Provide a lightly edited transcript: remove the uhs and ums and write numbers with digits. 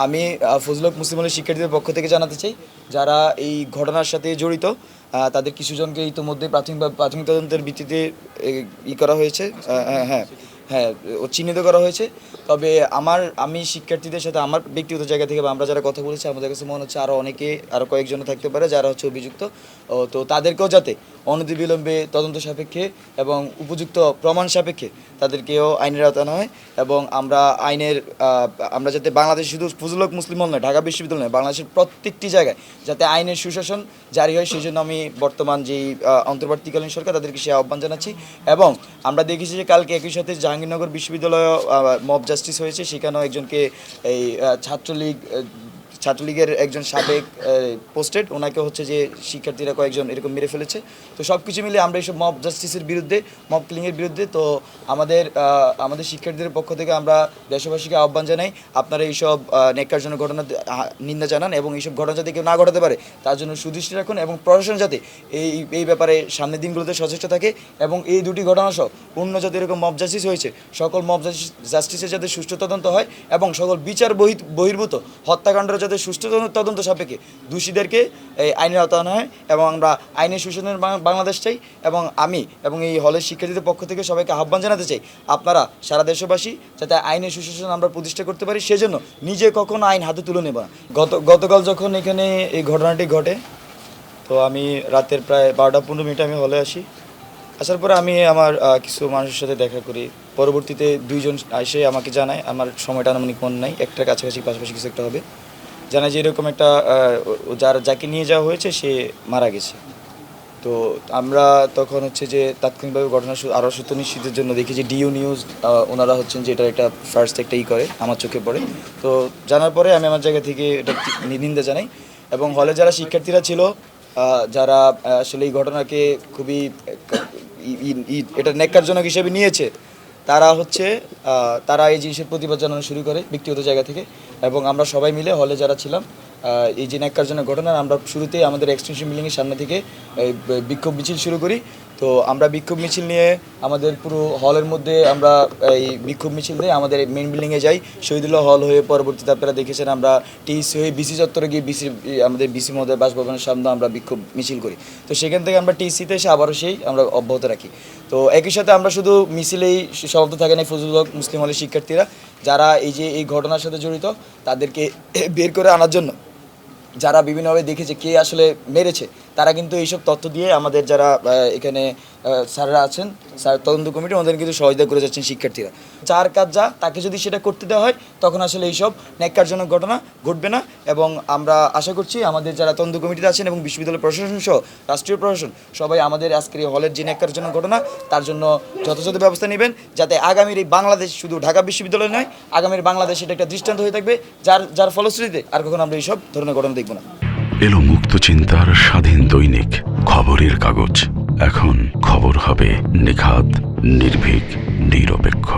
আমি ফজলুল হক মুসলিম হলের শিক্ষার্থীদের পক্ষ থেকে জানাতে চাই, যারা এই ঘটনার সাথে জড়িত তাদের কিছুজনকে ইতিমধ্যে প্রাথমিক তদন্তের ভিত্তিতে করা হয়েছে, হ্যাঁ হ্যাঁ চিহ্নিত করা হয়েছে। তবে আমি শিক্ষার্থীদের সাথে আমার ব্যক্তিগত জায়গা থেকে বা আমরা যারা কথা বলেছি, আমাদের কাছে মনে হচ্ছে আরও কয়েকজন থাকতে পারে যারা হচ্ছে অভিযুক্ত। তো তাদেরকেও যাতে অনতিবিলম্বে তদন্ত সাপেক্ষে এবং উপযুক্ত প্রমাণ সাপেক্ষে তাদেরকেও আইনের আওতায় আনা হয়। এবং আমরা যাতে বাংলাদেশে শুধু ফজলুল হক মুসলিম হল নয়, ঢাকা বিশ্ববিদ্যালয় নয়, বাংলাদেশের প্রত্যেকটি জায়গায় যাতে আইনের সুশাসন জারি হয়, সেই জন্য আমি বর্তমান যেই অন্তর্বর্তীকালীন সরকার তাদেরকে সে আহ্বান জানাচ্ছি। এবং আমরা দেখেছি যে কালকে একই সাথে জাহাঙ্গীরনগর বিশ্ববিদ্যালয়ে মব জাস্টিস হয়েছে, সেখানেও একজনকে এই ছাত্রলীগের একজন সাবেক পোস্টেড, ওনাকে হচ্ছে যে শিক্ষার্থীরা কয়েকজন এরকম মেরে ফেলেছে। তো সব কিছু মিলে আমরা এইসব মব জাস্টিসের বিরুদ্ধে, মব কিলিংয়ের বিরুদ্ধে। তো আমাদের শিক্ষার্থীদের পক্ষ থেকে আমরা দেশবাসীকে আহ্বান জানাই, আপনারা এইসব ন্যাক্কারজনক ঘটনা নিন্দা জানান এবং এইসব ঘটনা যাতে কেউ না ঘটাতে পারে তার জন্য সুদৃষ্টি রাখুন। এবং প্রশাসন যাতে এই ব্যাপারে সামনের দিনগুলোতে সচেষ্ট থাকে এবং এই দুটি ঘটনা সহ অন্য যাতে এরকম মব জাস্টিস হয়েছে সকল মব জাস্টিসের যাতে সুষ্ঠু তদন্ত হয় এবং সকল বিচার বহির্ভূত হত্যাকাণ্ডের যাতে সুষ্ঠু তদন্ত সাপেক্ষে দোষীদেরকে এই আইনের আওতায় আনা হয়। এবং আমরা আইনের সুশাসনের বাংলাদেশ চাই। এবং এই হলের শিক্ষার্থীদের পক্ষ থেকে সবাইকে আহ্বান জানাতে চাই, আপনারা সারা দেশবাসী যাতে আইনের সুশাসন আমরা প্রতিষ্ঠা করতে পারি, সেজন্য নিজে কখনো আইন হাতে তুলে নেব না। গতকাল যখন এখানে এই ঘটনাটি ঘটে, তো আমি রাতের প্রায় 12টা-15 মিনিটে আমি হলে আসার পরে আমি আমার কিছু মানুষের সাথে দেখা করি। পরবর্তীতে দুইজন এসে আমাকে জানায়, আমার সময়টা আনুমানিক মনে নাই, একটার কাছাকাছি পাশাপাশি কিছু একটা হবে, জানায় যে এরকম একটা যাকে নিয়ে যাওয়া হয়েছে সে মারা গেছে। তো আমরা তখন হচ্ছে যে তাৎক্ষণিকভাবে ঘটনা আরও সত্য নিশ্চিতের জন্য দেখি যে ডিইউ নিউজ ওনারা হচ্ছেন যে এটা একটা ফার্স্ট একটা করে আমার চোখে পড়ে। তো জানার পরে আমি আমার জায়গা থেকে এটা নিন্দা জানাই। এবং হলে যারা শিক্ষার্থীরা ছিল, যারা আসলে এই ঘটনাকে খুবই এটা ন্যাক্কারজনক হিসেবে নিয়েছে, তারা এই জিনিসের প্রতিবাদ জানানো শুরু করে ব্যক্তিগত জায়গা থেকে। এবং আমরা সবাই মিলে হলে যারা ছিলাম, এই যে ন্যাক্কারজনক ঘটনা, আমরা শুরুতেই আমাদের এক্সটেনশন বিল্ডিংয়ের সামনে থেকে বিক্ষোভ মিছিল শুরু করি। তো আমরা বিক্ষোভ মিছিল নিয়ে আমাদের পুরো হলের মধ্যে আমরা এই বিক্ষোভ মিছিল দিয়ে আমাদের মেন বিল্ডিংয়ে যাই, শহীদুল্লাহ হল হয়ে। পরবর্তীতে আপনারা দেখেছেন আমরা টিএসসি হয়ে বিসি চত্বরে গিয়ে আমাদের বিসি মহোদয় বাসভবনের সামনে আমরা বিক্ষোভ মিছিল করি। তো সেখান থেকে আমরা টিএসসিতে এসে আবারও আমরা অব্যাহত রাখি। তো একই সাথে আমরা শুধু মিছিলেই সমাপ্ত থাকে না, ফজলুল হক মুসলিম হলের শিক্ষার্থীরা যারা এই ঘটনার সাথে জড়িত তাদেরকে বের করে আনার জন্য, যারা বিভিন্নভাবে দেখেছে কে আসলে মেরেছে, তারা কিন্তু এইসব তথ্য দিয়ে আমাদের যারা এখানে স্যাররা আছেন, স্যার তদন্ত কমিটি, ওদের কিন্তু সহযোগিতা করে যাচ্ছেন শিক্ষার্থীরা। যার কাজ তাকে যদি সেটা করতে দেওয়া হয়, তখন আসলে এইসব ন্যাক্কারজনক ঘটনা ঘটবে না। এবং আমরা আশা করছি আমাদের যারা তদন্ত কমিটিতে আছেন এবং বিশ্ববিদ্যালয় প্রশাসন সহ রাষ্ট্রীয় প্রশাসন সবাই আমাদের আজকের এই হলের যে ন্যাক্কারজনক ঘটনা তার জন্য যথাযথ ব্যবস্থা নেবেন, যাতে আগামীর এই বাংলাদেশ শুধু ঢাকা বিশ্ববিদ্যালয় নয়, আগামীর বাংলাদেশ এটা একটা দৃষ্টান্ত হয়ে থাকবে, যার ফলশ্রুতিতে আর কখনো আমরা এইসব ধরনের ঘটনা দেখব না। এলো মুক্ত চিন্তার স্বাধীন দৈনিক খবরের কাগজ। এখন খবর হবে নিখাত, নির্ভীক, নিরপেক্ষ।